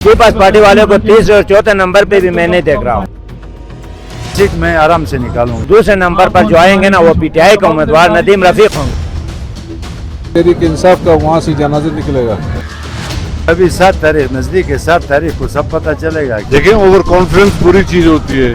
Peoples party वाले को तीसरे और चौथे नंबर पे भी मैं नहीं देख रहा हूँ। सीट मैं आराम से निकालूंगा। दूसरे नंबर पर जो आएंगे ना वो पीटीआई का उम्मीदवार नदीम रफीक होंगे। तहरीक इंसाफ का वहाँ से जनाजा निकलेगा। अभी 7 तारीख नजदीक है, 7 तारीख को सब पता चलेगा। देखें, ओवर कॉन्फिडेंस बुरी चीज होती है।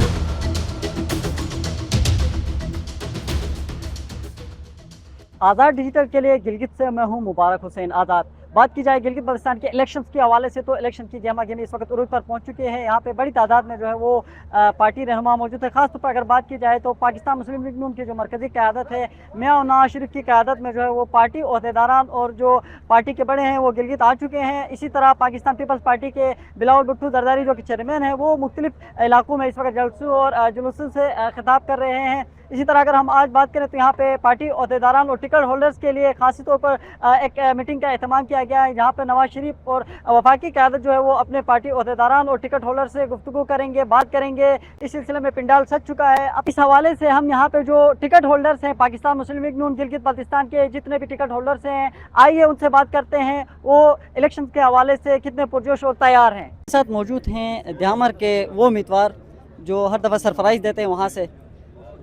आज़ाद डिजिटल के लिए गिलगित से मैं हूं मुबारक हुसैन आज़ाद। बात की जाए गिलगित बल्तिस्तान के इलेक्शंस के हवाले से तो इलेक्शन की गहमा गहमी इस वक्त उरूज पर पहुंच चुके हैं। यहाँ पे बड़ी तादाद में जो है वो पार्टी रहनुमा मौजूद है। खासतौर पर अगर बात की जाए तो पाकिस्तान मुस्लिम लीग नून की जो मरकजी क़यादत है मियां नवाज शरीफ की क़यादत में जो है वो पार्टी अहदेदारान और जो पार्टी के बड़े हैं वो गिलगित आ चुके हैं। इसी तरह पाकिस्तान पीपल्स पार्टी के बिलावल भुट्टो जरदारी जो कि चेयरमैन है वो मुख्तलिफ इलाकों में इस वक्त जलसों और जुलूसों से खिताब कर रहे हैं। इसी तरह अगर हम आज बात करें तो यहाँ पे पार्टी अहदेदारान और टिकट होल्डर्स के लिए खासी तौर पर एक मीटिंग का एहतमाम किया गया है, जहाँ पे नवाज शरीफ और वफाकी क़यादत जो है वो अपने पार्टी अहदेदारान और टिकट होल्डर से गुफ्तगू करेंगे, बात करेंगे। इस सिलसिले में पिंडाल सज चुका है। अब इस हवाले से हम यहाँ पे जो टिकट होल्डर्स हैं पाकिस्तान मुस्लिम लीग नून गिलगित बल्तिस्तान के जितने भी टिकट होल्डर्स हैं, आइए उनसे बात करते हैं वो इलेक्शन के हवाले से कितने पुरजोश और तैयार हैं। साथ मौजूद हैं द्यामर के वो उम्मीदवार जो हर दफ़ा सरफराइज देते हैं वहाँ से।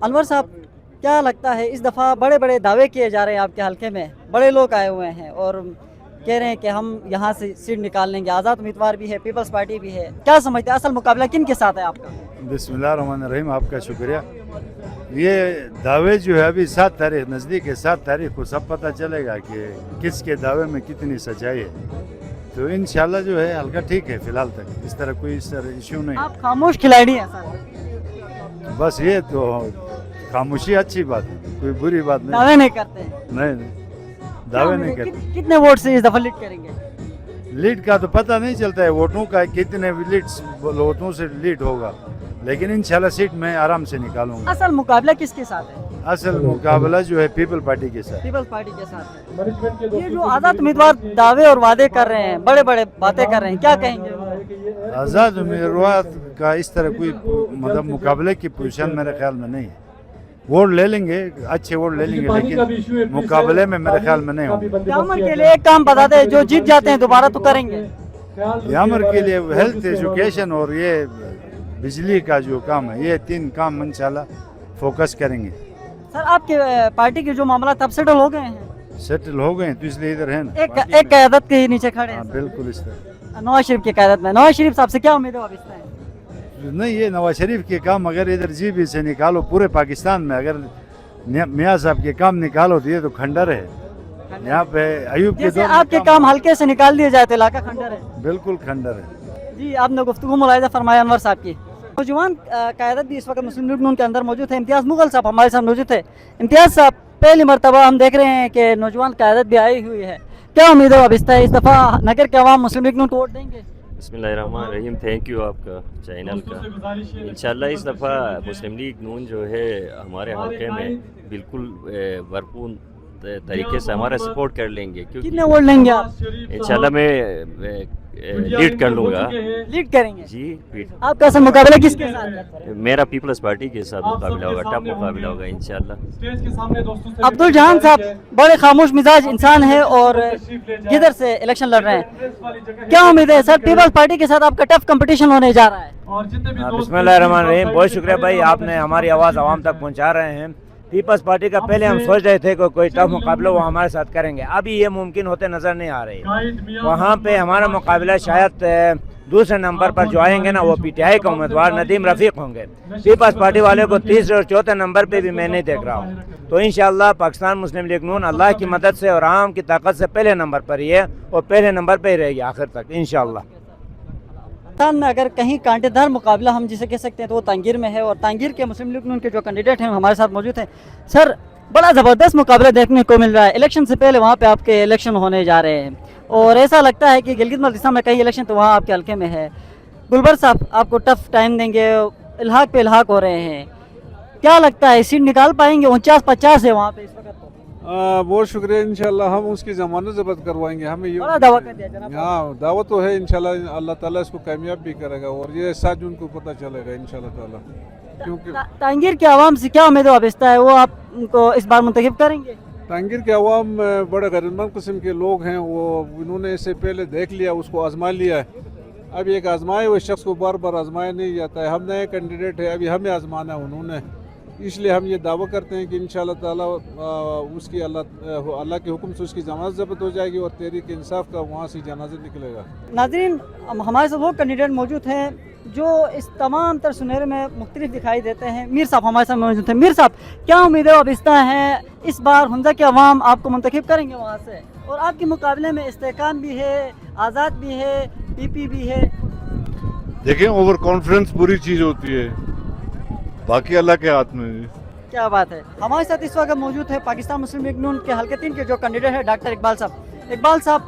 अनवर साहब, क्या लगता है इस दफ़ा बड़े बड़े दावे किए जा रहे हैं आपके हलके में, बड़े लोग आए हुए हैं और कह रहे हैं कि हम यहाँ से सीट निकाल लेंगे, आज़ाद उम्मीदवार भी है, पीपल्स पार्टी भी है, क्या समझते हैं असल मुकाबला किन के साथ है आपका? बिस्मिल्लाहिर्रहमानिर्रहीम, आपका शुक्रिया। ये दावे जो है अभी 7 तारीख नज़दीक है, 7 तारीख को सब पता चलेगा कि किसके दावे में कितनी सच्चाई है। तो इंशाल्लाह जो है हल्का ठीक है फिलहाल तक, इस तरह कोई इशू नहीं। आप खामोश खिलाड़ी हैं सर। बस ये तो खामोशी अच्छी बात है, कोई बुरी बात नहीं। दावे नहीं करते हैं। नहीं, दावे नहीं करते। कितने वोट से इस दफ़ा लीड करेंगे? लीड का तो पता नहीं चलता है, वोटों का कितने वोटों से लीड होगा, लेकिन इंशाल्लाह सीट मैं आराम से निकालूंगा। असल मुकाबला किसके साथ है? असल मुकाबला जो है पीपल पार्टी के साथ। पीपल्स पार्टी के साथ है। ये जो आज़ाद उम्मीदवार दावे और वादे कर रहे हैं, बड़े बड़े बातें कर रहे हैं, क्या कहेंगे? आज़ाद उम्मीदवार का इस तरह कोई मतलब मुकाबले की पोजीशन मेरे ख्याल में नहीं है। वोट ले लेंगे, अच्छे वोट ले लेंगे, लेकिन मुकाबले में मेरे ख्याल में नहीं होंगे। यामर के लिए एक काम बता दे, जो जीत जाते हैं दोबारा तो करेंगे। यामर के लिए हेल्थ, एजुकेशन और ये बिजली का जो काम है, ये 3 काम इंशाल्लाह फोकस करेंगे। सर, आपके पार्टी के जो मामला तब सेटल हो गए हैं? सेटल हो गए तो इसलिए इधर है ना। एक क़यादत के ही नीचे खड़े हैं। बिल्कुल इस तरह। नवाज शरीफ की क़यादत में नवाज शरीफ साहब से क्या उम्मीद है अब इस टाइम? नहीं, ये नवाज शरीफ के काम अगर इधर जीबी से निकालो, पूरे पाकिस्तान में अगर मियाँ साहब के काम निकालो तो ये तो खंडर है। यहाँ पे अयूब के जैसे आपके काम हल्के से निकाल दिए जाए तो इलाका खंडर है। बिल्कुल खंडर है। जी, आपने गुफ्तगू मुलाहिजा फरमाया अनवर साहब की। नौजवान क़यादत भी इस वक्त मुस्लिम लीग नून के अंदर मौजूद है। इम्तियाज़ मुगल साहब हमारे साथ मौजूद है। इम्तियाज़ साहब, पहली मरतबा हम देख रहे हैं कि नौजवान क़यादत भी आई हुई है, क्या उम्मीद है अब इस दफ़ा नगर के अवाम मुस्लिम लीग नून को वोट देंगे? बिस्मिल्लाहिर्रहमानिर्रहीम, थैंक यू आपका चैनल का। इंशाल्लाह इस दफ़ा मुस्लिम लीग नून जो है हमारे हल्के में बिल्कुल भरपूर तरीके से हमारा सपोर्ट कर लेंगे, क्योंकि कितने वोट लेंगे आप? इंशाल्लाह मैं लीड कर लूँगा। लीड करेंगे जी। आपका असल मुकाबला किसके साथ है? मेरा पीपल्स पार्टी के साथ मुकाबला होगा, टफ मुकाबला होगा इंशाल्लाह। अब्दुल जहान साहब बड़े खामोश मिजाज इंसान है और किधर से इलेक्शन लड़ रहे हैं, क्या उम्मीद है सर पीपल्स पार्टी के साथ आपका टफ कंपटीशन होने जा रहा है? बिस्मिल्लाहिर्रहमानिर्रहीम, बहुत शुक्रिया भाई, आपने हमारी आवाज़ आवाम तक पहुँचा रहे हैं। पीपल्स पार्टी का पहले हम सोच रहे थे कि कोई टफ मुकाबला वो हमारे साथ करेंगे, अभी ये मुमकिन होते नज़र नहीं आ रही। वहाँ पे हमारा मुकाबला शायद दूसरे नंबर पर जो आएंगे ना वो पीटीआई का उम्मीदवार नदीम रफीक होंगे। पीपल्स पार्टी वाले को तीसरे और चौथे नंबर पे भी मैं नहीं देख रहा हूँ। तो इंशाल्लाह पाकिस्तान मुस्लिम लीग नून अल्लाह की मदद से और आम की ताकत से पहले नंबर पर ही है और पहले नंबर पर ही रहेगी आखिर तक इंशाल्लाह। पाकिस्तान में अगर कहीं कांटेदार मुकाबला हम जिसे कह सकते हैं तो वो तांगीर में है और तांगीर के मुस्लिम लीग नून के जो कैंडिडेट हैं हमारे साथ मौजूद हैं। सर, बड़ा ज़बरदस्त मुकाबला देखने को मिल रहा है। इलेक्शन से पहले वहाँ पे आपके इलेक्शन होने जा रहे हैं और ऐसा लगता है कि गिलगित बल्तिस्तान में कई इलेक्शन तो वहाँ आपके हल्के में है। गुलबर साहब आपको टफ टाइम देंगे, इल्हाक पे इल्हाक हो रहे हैं, क्या लगता है सीट निकाल पाएंगे? 49-50 है वहाँ पे इस वक्त। बहुत शुक्रिया, इंशाल्लाह हम उसकी जमानत जब्त करवाएंगे। हमें ये बड़ा दावा कर दिया जनाब। हाँ, दावत तो है, इंशाल्लाह अल्लाह ताला इसको कामयाब भी करेगा और ये 7 जून को पता चलेगा इंशाल्लाह ताला। क्योंकि तांगीर के आवाम से क्या उम्मीद वाबस्ता है, वो आपको इस बार मुंतखब करेंगे? तांगीर के अवाम बड़े गरीबमंद किस्म के लोग हैं, वो इन्होंने इससे पहले देख लिया, उसको आजमा लिया है। अब एक आजमाए हुए शख्स को बार बार आजमाया नहीं जाता है। हम नए कैंडिडेट है, अभी हमें आजमाना है उन्होंने, इसलिए हम ये दावा करते हैं कि इंशाल्लाह ताला उसकी अल्लाह के हुक्म से उसकी जमानत ज़ब्त हो जाएगी और तहरीक इंसाफ का वहाँ से जनाजा निकलेगा। नाज़रीन, हमारे साथ वो कैंडिडेट मौजूद हैं जो इस तमाम तर सुनहरे में मुख्तलिफ दिखाई देते हैं। मीर साहब हमारे साथ मौजूद हैं। मीर साहब, क्या उम्मीदें वाबस्ता हैं, इस बार हुंजा के अवाम आपको मुंतखब करेंगे वहाँ से, और आपके मुकाबले में इस्तेकाम भी है, आज़ाद भी है, पीपी भी है? देखें, ओवर कॉन्फिडेंस बुरी चीज़ होती है, बाकी अल्लाह के हाथ में है। क्या बात है। हमारे साथ इस वक्त मौजूद है पाकिस्तान मुस्लिम लीग नून के हल्के 3 के जो कैंडिडेट है डॉक्टर इकबाल साहब। इकबाल साहब,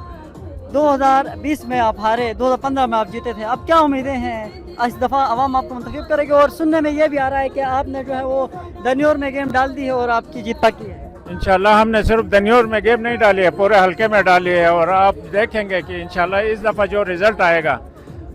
2020 में आप हारे, 2015 में आप जीते थे, अब क्या उम्मीदें हैं इस दफ़ा अवाम आपको मुंतखब करेगी? और सुनने में ये भी आ रहा है कि आपने जो है वो दनियोर में गेम डाल दी है और आपकी जीत पक्की है। इंशाल्लाह हमने सिर्फ दनियोर में गेम नहीं डाली है, पूरे हल्के में डाली है, और आप देखेंगे कि इंशाल्लाह इस दफ़ा जो रिज़ल्ट आएगा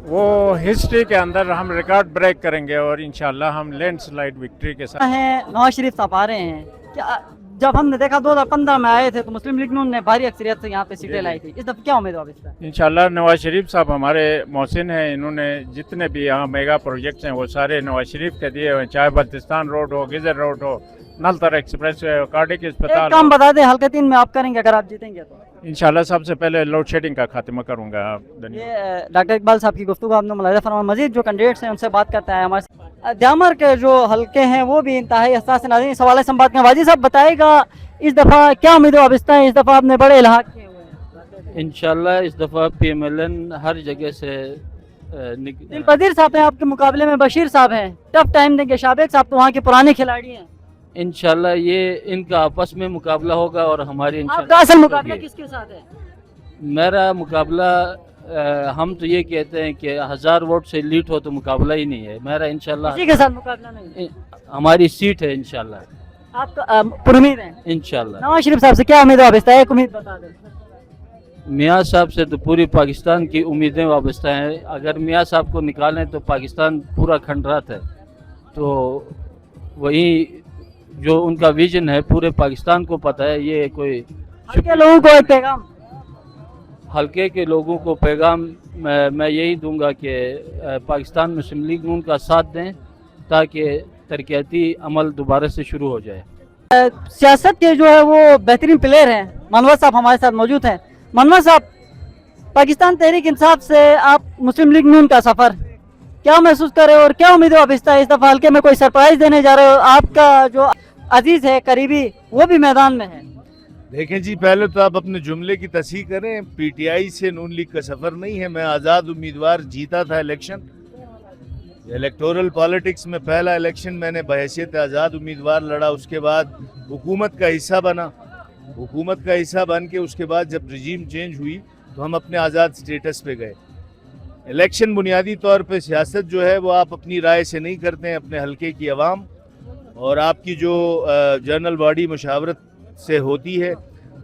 वो हिस्ट्री के अंदर हम रिकॉर्ड ब्रेक करेंगे और इंशाल्लाह हम लैंडस्लाइड विक्ट्री के साथ हैं। नवाज शरीफ साहब आ रहे हैं। क्या जब हमने देखा 2015 में आए थे तो मुस्लिम लीग नून ने भारी अक्सरियत से यहाँ पे सीटें लाई थी, इस दफ़ा क्या उम्मीद है इसका? इंशाल्लाह नवाज शरीफ साहब हमारे मोहसिन हैं, इन्होंने जितने भी यहाँ मेगा प्रोजेक्ट्स हैं वो सारे नवाज शरीफ के दिए हुए, चाहे बल्तिस्तान रोड हो, गिजर रोड हो, नलतर एक्सप्रेस हो, कार्डिक एक अस्पताल काम बता दें, हल्के 3 में आप करेंगे अगर आप जीतेंगे तो? इंशाल्लाह सबसे पहले लोड शेडिंग का खात्मा करूँगा। ये डॉक्टर इकबाल साहब की गुफ्तगू आपने मुलाहिज़ा फरमाया। मजीद जो कैंडिडेट्स हैं उनसे बात करते हैं। हमारे द्यामर के जो हल्के हैं वो भी इंतहाई हसास नाज़रीन, इस हवाले से हम बात करें। वाजी साहब बताएगा इस दफ़ा क्या उम्मीदें वाबस्ता हैं, इस दफ़ा आपने बड़े इलाहा किए हुए हैं? इंशाल्लाह इस दफ़ा PMLN हर जगह से दिलपदीर साहब हैं आपके मुकाबले में, बशीर साहब हैं, टफ टाइम देंगे। शाबेक साहब तो वहाँ के पुराने खिलाड़ी हैं। इंशाल्लाह ये इनका आपस में मुकाबला होगा और हमारी आपका असल मुकाबला किसके साथ है? मेरा मुकाबला हम तो ये कहते हैं कि 1000 वोट से लीड हो तो मुकाबला ही नहीं है मेरा। इंशाल्लाह किसी के साथ मुकाबला नहीं, हमारी सीट है इंशाल्लाह। आपका पुरुमीद है इंशाल्लाह। नवाज शरीफ साहब से क्या उम्मीद वाबस्ता है, एक उम्मीद बता दें। मियाँ साहब से तो पूरी पाकिस्तान की उम्मीदें वाबस्ता हैं। अगर मियाँ साहब को निकालें तो पाकिस्तान पूरा खंडरात है, तो वही जो उनका विजन है पूरे पाकिस्तान को पता है। ये कोई हल्के लोगों को एक पैगाम, हल्के के लोगों को पैगाम मैं यही दूंगा कि पाकिस्तान मुस्लिम लीग नून का साथ दें ताकि तरक्याती अमल दोबारा से शुरू हो जाए। सियासत के जो है वो बेहतरीन प्लेयर हैं, मनवर साहब हमारे साथ मौजूद हैं। मनवर साहब, पाकिस्तान तहरीक इंसाफ से आप मुस्लिम लीग नून का सफ़र क्या महसूस कर रहे हो और क्या उम्मीदें वाबस्ता है? इस दफ़ा हल्के में कोई सरप्राइज देने जा रहे हो? आपका जो अजीज है, करीबी, वो भी मैदान में है। देखें जी, पहले तो आप अपने जुमले की तस्हीह करें। PTI से नून लीग का सफ़र नहीं है। मैं आज़ाद उम्मीदवार जीता था इलेक्शन, इलेक्टोरल पॉलिटिक्स में पहला इलेक्शन मैंने बहैसियत आज़ाद उम्मीदवार लड़ा। उसके बाद हुकूमत का हिस्सा बना, हुकूमत का हिस्सा बन के उसके बाद जब रजीम चेंज हुई तो हम अपने आज़ाद स्टेटस पे गए। इलेक्शन बुनियादी तौर पे सियासत जो है वो आप अपनी राय से नहीं करते हैं, अपने हल्के की आवाम और आपकी जो जनरल बॉडी मुशावरत से होती है।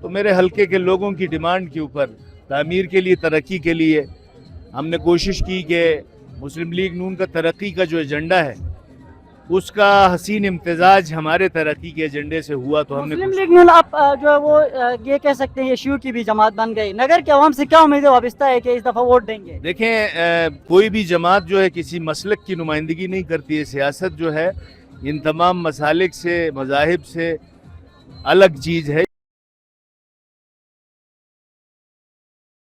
तो मेरे हल्के के लोगों की डिमांड के ऊपर तामीर के लिए, तरक्की के लिए हमने कोशिश की कि मुस्लिम लीग नून का तरक्की का जो एजेंडा है उसका हसीन इम्तजाज हमारे तरक्की के एजेंडे से हुआ। तो हमने मुस्लिम लीग नून आप जो है वो ये कह सकते हैं ये शियो की भी जमात बन गई। नगर के अवाम से क्या उम्मीदें वाबस्ता है कि इस दफ़ा वोट देंगे? देखें, कोई भी जमात जो है किसी मसलक की नुमाइंदगी नहीं करती है। सियासत जो है इन तमाम मसालिक से, मज़ाहिब से अलग चीज़ है।